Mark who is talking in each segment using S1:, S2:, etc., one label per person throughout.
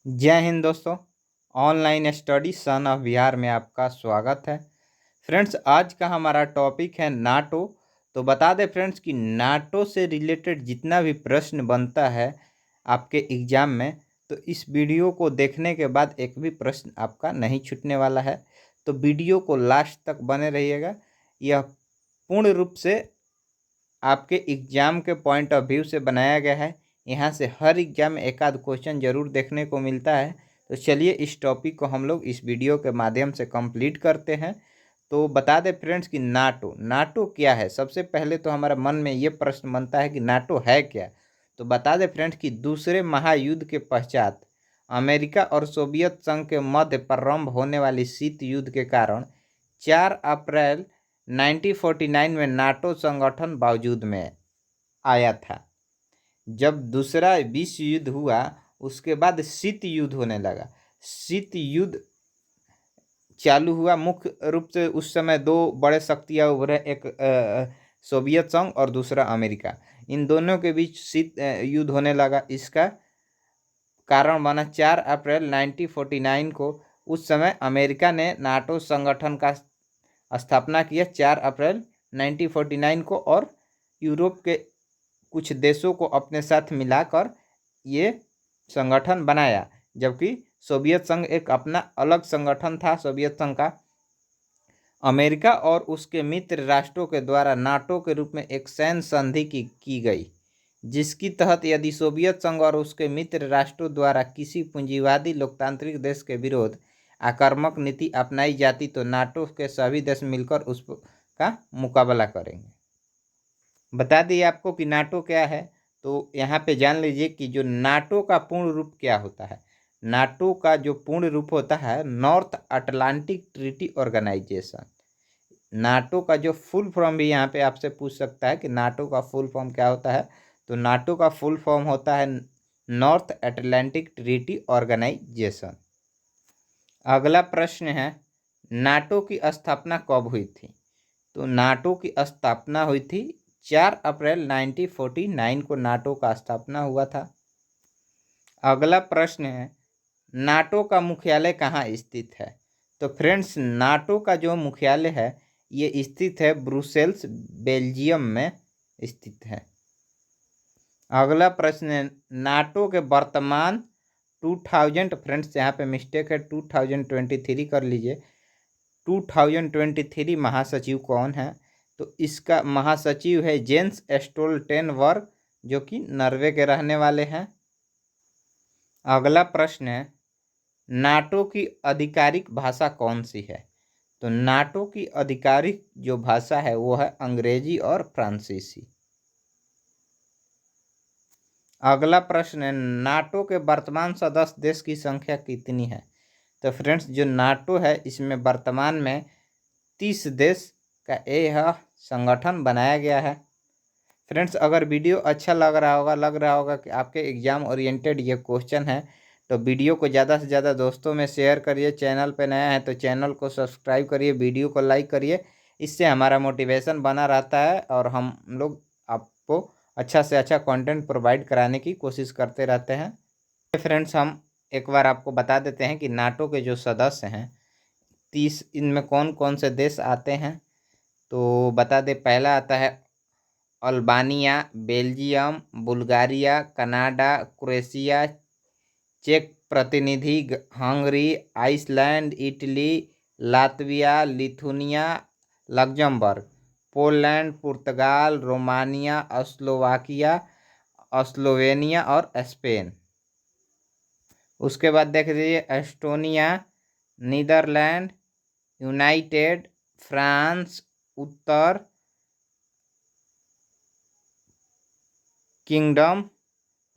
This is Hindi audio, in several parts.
S1: जय हिंद दोस्तों। Online study son of Bihar में आपका स्वागत है। फ्रेंड्स, आज का हमारा टॉपिक है नाटो। तो बता दें फ्रेंड्स कि नाटो से रिलेटेड जितना भी प्रश्न बनता है आपके एग्जाम में, तो इस वीडियो को देखने के बाद एक भी प्रश्न आपका नहीं छूटने वाला है। तो वीडियो को लास्ट तक बने रहिएगा। यह पूर्ण रूप से आपके एग्जाम के पॉइंट ऑफ व्यू से बनाया गया है। यहाँ से हर एग्जाम में एक आध क्वेश्चन जरूर देखने को मिलता है। तो चलिए इस टॉपिक को हम लोग इस वीडियो के माध्यम से कंप्लीट करते हैं। तो बता दें फ्रेंड्स कि नाटो नाटो क्या है। सबसे पहले तो हमारा मन में ये प्रश्न बनता है कि नाटो है क्या। तो बता दें फ्रेंड्स कि दूसरे महायुद्ध के पश्चात अमेरिका और सोवियत संघ के मध्य प्रारंभ होने वाली शीत युद्ध के कारण 4 अप्रैल 1949 में नाटो संगठन वजूद में आया था। जब दूसरा विश्व युद्ध हुआ उसके बाद शीत युद्ध होने लगा। शीत युद्ध चालू हुआ मुख्य रूप से उस समय दो बड़े शक्तियां उभरे, एक सोवियत संघ और दूसरा अमेरिका। इन दोनों के बीच शीत युद्ध होने लगा। इसका कारण बना 4 अप्रैल 1949 को। उस समय अमेरिका ने नाटो संगठन का स्थापना किया 4 अप्रैल 1949 को, और यूरोप के कुछ देशों को अपने साथ मिलाकर ये संगठन बनाया। जबकि सोवियत संघ एक अपना अलग संगठन था सोवियत संघ का। अमेरिका और उसके मित्र राष्ट्रों के द्वारा नाटो के रूप में एक सैन्य संधि की गई, जिसकी तहत यदि सोवियत संघ और उसके मित्र राष्ट्रों द्वारा किसी पूंजीवादी लोकतांत्रिक देश के विरोध आक्रामक नीति अपनाई जाती तो नाटो के सभी देश मिलकर उसका मुकाबला करेंगे। बता दिए आपको कि नाटो क्या है। तो यहाँ पे जान लीजिए कि जो नाटो का पूर्ण रूप क्या होता है। नाटो का जो पूर्ण रूप होता है North Atlantic Treaty Organization. NATO का जो फुल फॉर्म भी यहाँ पे आपसे पूछ सकता है कि नाटो का फुल फॉर्म क्या होता है। तो नाटो का फुल फॉर्म होता है नॉर्थ अटलांटिक ट्रीटी ऑर्गेनाइजेशन। अगला प्रश्न है, नाटो की स्थापना कब हुई थी। तो नाटो की स्थापना हुई थी 4 अप्रैल 1949 को नाटो का स्थापना हुआ था। अगला प्रश्न है, नाटो का मुख्यालय कहाँ स्थित है। तो फ्रेंड्स, नाटो का जो मुख्यालय है ये स्थित है ब्रुसेल्स, बेल्जियम में स्थित है। अगला प्रश्न है, नाटो के वर्तमान 2000, फ्रेंड्स यहाँ पे मिस्टेक है, 2023 कर लीजिए। 2023 महासचिव कौन है। तो इसका महासचिव है जेंस स्टोल्टेनबर्ग, जो कि नॉर्वे के रहने वाले हैं। अगला प्रश्न है, नाटो की आधिकारिक भाषा कौन सी है। तो नाटो की आधिकारिक जो भाषा है वो है अंग्रेजी और फ्रांसीसी। अगला प्रश्न है, नाटो के वर्तमान सदस्य देश की संख्या कितनी है। तो फ्रेंड्स, जो नाटो है इसमें वर्तमान में 30 देश का यह संगठन बनाया गया है। फ्रेंड्स, अगर वीडियो अच्छा लग रहा होगा कि आपके एग्जाम ओरिएंटेड ये क्वेश्चन है, तो वीडियो को ज़्यादा से ज़्यादा दोस्तों में शेयर करिए। चैनल पे नया है तो चैनल को सब्सक्राइब करिए, वीडियो को लाइक करिए। इससे हमारा मोटिवेशन बना रहता है और हम लोग आपको अच्छा से अच्छा कंटेंट प्रोवाइड कराने की कोशिश करते रहते हैं। फ्रेंड्स, हम एक बार आपको बता देते हैं कि नाटो के जो सदस्य हैं 30, इनमें कौन कौन से देश आते हैं। तो बता दें, पहला आता है Albania, Belgium, Bulgaria, Canada, Croatia, चेक प्रतिनिधि, Hungary, Iceland, Italy, Latvia, Lithuania, Luxembourg, Poland, पुर्तगाल, रोमानिया, स्लोवाकिया, स्लोवेनिया और स्पेन। उसके बाद देख लीजिए एस्टोनिया, नीदरलैंड, यूनाइटेड, फ्रांस, उत्तर किंगडम।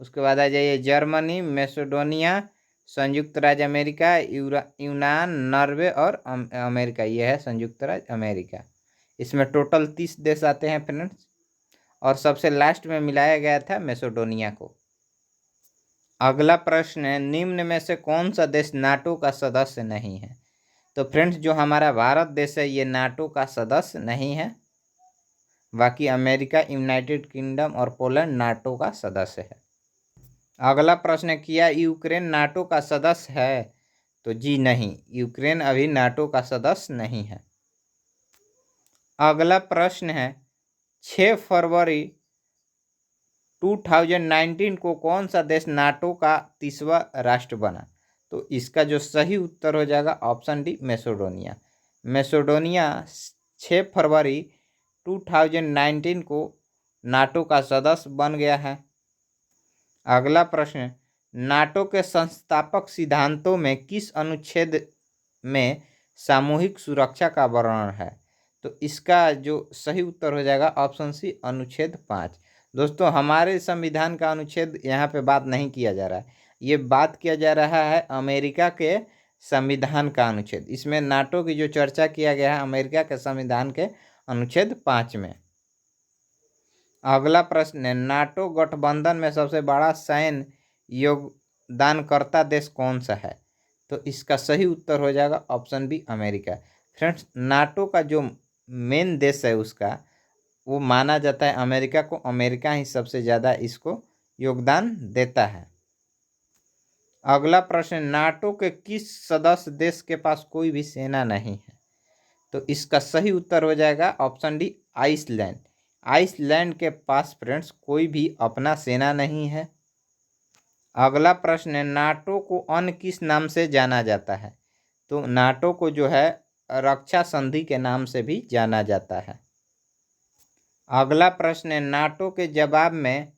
S1: उसके बाद आ जाइए जर्मनी, मैसेडोनिया, संयुक्त राज्य अमेरिका, यूनान, नॉर्वे और अमेरिका। यह है संयुक्त राज्य अमेरिका। इसमें टोटल 30 देश आते हैं फ्रेंड्स, और सबसे लास्ट में मिलाया गया था मैसेडोनिया को। अगला प्रश्न है, निम्न में से कौन सा देश नाटो का सदस्य नहीं है। तो फ्रेंड्स, जो हमारा भारत देश है ये नाटो का सदस्य नहीं है। बाकी अमेरिका, यूनाइटेड किंगडम और पोलैंड नाटो का सदस्य है। अगला प्रश्न है, क्या यूक्रेन नाटो का सदस्य है? तो जी नहीं, यूक्रेन अभी नाटो का सदस्य नहीं है। अगला प्रश्न है, 6 फरवरी 2019 को कौन सा देश नाटो का 30वां राष्ट्र बना? तो इसका जो सही उत्तर हो जाएगा ऑप्शन डी, मैसेडोनिया। मैसेडोनिया 6 फरवरी 2019 को नाटो का सदस्य बन गया है। अगला प्रश्न, नाटो के संस्थापक सिद्धांतों में किस अनुच्छेद में सामूहिक सुरक्षा का वर्णन है? तो इसका जो सही उत्तर हो जाएगा ऑप्शन सी, अनुच्छेद 5। दोस्तों, हमारे संविधान का अनुच्छेद यहाँ पे बात नहीं किया जा रहा है, ये बात किया जा रहा है अमेरिका के संविधान का अनुच्छेद। इसमें नाटो की जो चर्चा किया गया है अमेरिका के संविधान के अनुच्छेद 5 में। अगला प्रश्न है, नाटो गठबंधन में सबसे बड़ा सैन्य योगदानकर्ता देश कौन सा है? तो इसका सही उत्तर हो जाएगा option B, America. Friends, NATO का जो मेन देश है उसका वो माना जाता है अमेरिका को। अमेरिका ही सबसे ज़्यादा इसको योगदान देता है। अगला प्रश्न, नाटो के किस सदस्य देश के पास कोई भी सेना नहीं है? तो इसका सही उत्तर हो जाएगा ऑप्शन डी, आइसलैंड। आइसलैंड के पास फ्रेंड्स कोई भी अपना सेना नहीं है। अगला प्रश्न है, नाटो को अन्य किस नाम से जाना जाता है? तो नाटो को जो है रक्षा संधि के नाम से भी जाना जाता है। अगला प्रश्न है, नाटो के जवाब में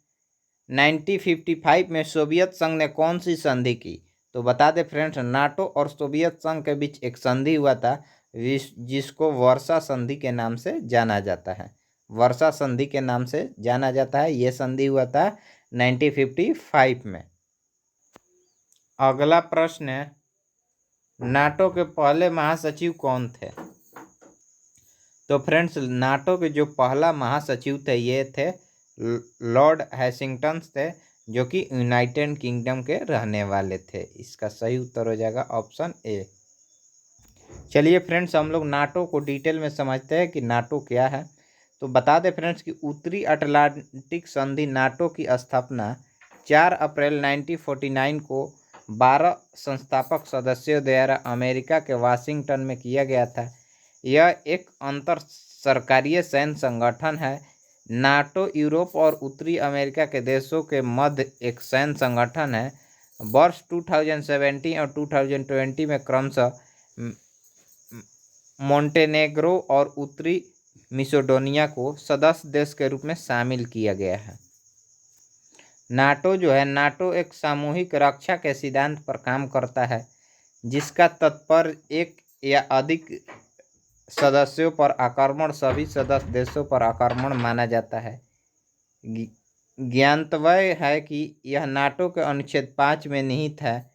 S1: 1955 में सोवियत संघ ने कौन सी संधि की? तो बता दें फ्रेंड्स, नाटो और सोवियत संघ के बीच एक संधि हुआ था जिसको वर्सा संधि के नाम से जाना जाता है। वर्सा संधि के नाम से जाना जाता है। यह संधि हुआ था 1955 में। अगला प्रश्न है, नाटो के पहले महासचिव कौन थे? तो फ्रेंड्स, नाटो के जो पहला महासचिव थे ये थे लॉर्ड हैसिंगटन थे, जो कि यूनाइटेड किंगडम के रहने वाले थे। इसका सही उत्तर हो जाएगा ऑप्शन ए। चलिए फ्रेंड्स, हम लोग नाटो को डिटेल में समझते हैं कि नाटो क्या है। तो बता दें फ्रेंड्स कि उत्तरी अटलांटिक संधि नाटो की स्थापना 4 अप्रैल 1949 को 12 संस्थापक सदस्यों द्वारा अमेरिका के वाशिंगटन में किया गया था। यह एक अंतर सरकारीय सैन्य संगठन है। नाटो यूरोप और उत्तरी अमेरिका के देशों के मध्य एक सैन्य संगठन है। वर्ष 2017 और 2020 में क्रमशः मोंटेनेग्रो और उत्तरी मिसोडोनिया को सदस्य देश के रूप में शामिल किया गया है। नाटो जो है, नाटो एक सामूहिक रक्षा के सिद्धांत पर काम करता है, जिसका तात्पर्य एक या अधिक सदस्यों पर आक्रमण, सभी सदस्य देशों पर आक्रमण माना जाता है। ज्ञातव्य है कि यह नाटो के अनुच्छेद 5 में निहित है।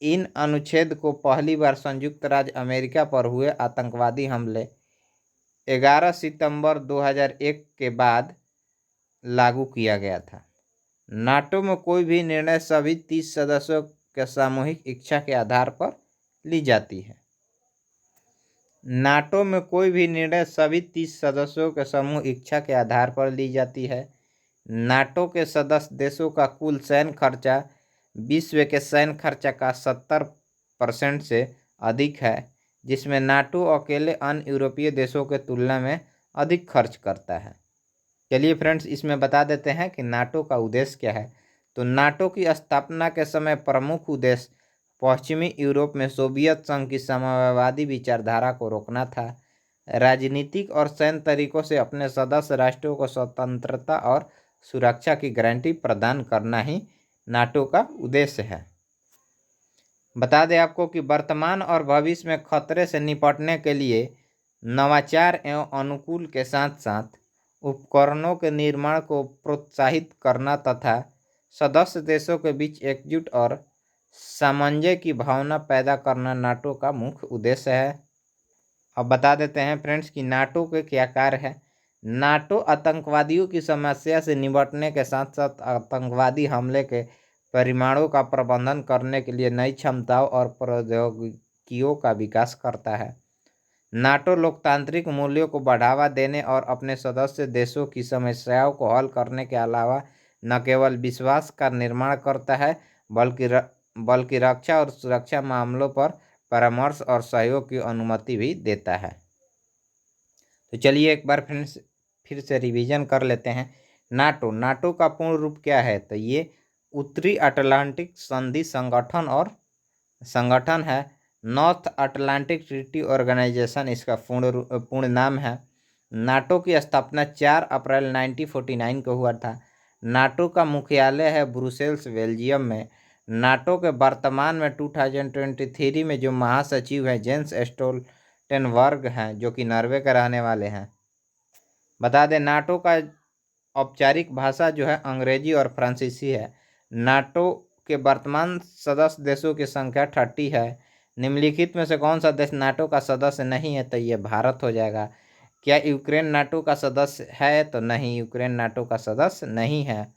S1: इन अनुच्छेद को पहली बार संयुक्त राज्य अमेरिका पर हुए आतंकवादी हमले 11 सितंबर 2001 के बाद लागू किया गया था। नाटो में कोई भी निर्णय सभी 30 सदस्यों के सामूहिक इच्छा के आधार पर ली जाती है। नाटो में कोई भी निर्णय सभी 30 सदस्यों के समूह इच्छा के आधार पर ली जाती है। नाटो के सदस्य देशों का कुल सैन्य खर्चा विश्व के सैन्य खर्चा का 70% से अधिक है, जिसमें नाटो अकेले अन्य यूरोपीय देशों के तुलना में अधिक खर्च करता है। चलिए फ्रेंड्स, इसमें बता देते हैं कि नाटो का उद्देश्य क्या है। तो नाटो की स्थापना के समय प्रमुख उद्देश्य पश्चिमी यूरोप में सोवियत संघ की साम्यवादी विचारधारा को रोकना था। राजनीतिक और सैन्य तरीकों से अपने सदस्य राष्ट्रों को स्वतंत्रता और सुरक्षा की गारंटी प्रदान करना ही नाटो का उद्देश्य है। बता दें आपको कि वर्तमान और भविष्य में खतरे से निपटने के लिए नवाचार एवं अनुकूल के साथ साथ उपकरणों के निर्माण को प्रोत्साहित करना तथा सदस्य देशों के बीच एकजुट और सामंजस्य की भावना पैदा करना नाटो का मुख्य उद्देश्य है। अब बता देते हैं फ्रेंड्स कि नाटो के क्या कार्य है। नाटो आतंकवादियों की समस्या से निपटने के साथ साथ आतंकवादी हमले के परिणामों का प्रबंधन करने के लिए नई क्षमताओं और प्रौद्योगिकियों का विकास करता है। नाटो लोकतांत्रिक मूल्यों को बढ़ावा देने और अपने सदस्य देशों की समस्याओं को हल करने के अलावा न केवल विश्वास का निर्माण करता है बल्कि रक्षा और सुरक्षा मामलों पर परामर्श और सहयोग की अनुमति भी देता है। तो चलिए एक बार फिर से रिवीजन कर लेते हैं। नाटो का पूर्ण रूप क्या है? तो ये उत्तरी अटलांटिक संधि संगठन है। नॉर्थ अटलांटिक ट्रीटी ऑर्गेनाइजेशन इसका पूर्ण नाम है। नाटो की स्थापना 4 अप्रैल 1949 को हुआ था। नाटो का मुख्यालय है ब्रुसेल्स, बेल्जियम में। नाटो के वर्तमान में 2023 में जो महासचिव हैं जेंस स्टोल्टेनबर्ग हैं, जो कि नॉर्वे के रहने वाले हैं। बता दें नाटो का औपचारिक भाषा जो है अंग्रेजी और फ्रांसीसी है। नाटो के वर्तमान सदस्य देशों की संख्या 30 है। निम्नलिखित में से कौन सा देश नाटो का सदस्य नहीं है? तो ये भारत हो जाएगा। क्या यूक्रेन नाटो का सदस्य है? तो नहीं, यूक्रेन नाटो का सदस्य नहीं है।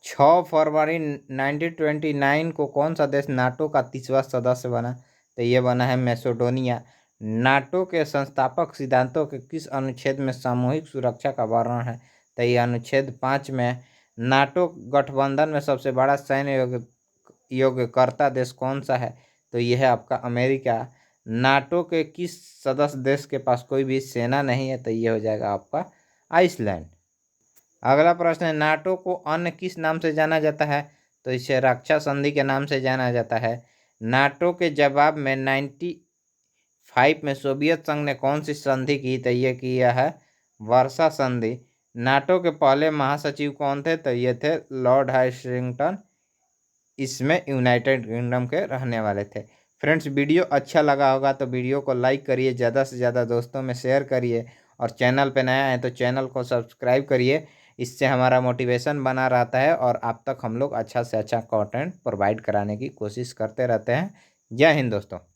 S1: 6 फरवरी 1929 को कौन सा देश नाटो का 30वां सदस्य बना? तो ये बना है मैसेडोनिया। नाटो के संस्थापक सिद्धांतों के किस अनुच्छेद में सामूहिक सुरक्षा का वर्णन है? तो ये अनुच्छेद 5 में। नाटो गठबंधन में सबसे बड़ा सैन्य योग्यकर्ता देश कौन सा है? तो यह है आपका अमेरिका। नाटो के किस सदस्य देश के पास कोई भी सेना नहीं है? तो ये हो जाएगा आपका आइसलैंड। अगला प्रश्न है, नाटो को अन्य किस नाम से जाना जाता है? तो इसे रक्षा संधि के नाम से जाना जाता है। नाटो के जवाब में 95 में सोवियत संघ ने कौन सी संधि की? तो ये किया है वर्सा संधि। नाटो के पहले महासचिव कौन थे? तो ये थे लॉर्ड हाइस्टिंगटन। इसमें यूनाइटेड किंगडम के रहने वाले थे। फ्रेंड्स, वीडियो अच्छा लगा होगा तो वीडियो को लाइक करिए, ज़्यादा से ज़्यादा दोस्तों में शेयर करिए और चैनल पे नया है तो चैनल को सब्सक्राइब करिए। इससे हमारा मोटिवेशन बना रहता है और आप तक हम लोग अच्छा से अच्छा कंटेंट प्रोवाइड कराने की कोशिश करते रहते हैं। जय हिंद दोस्तों।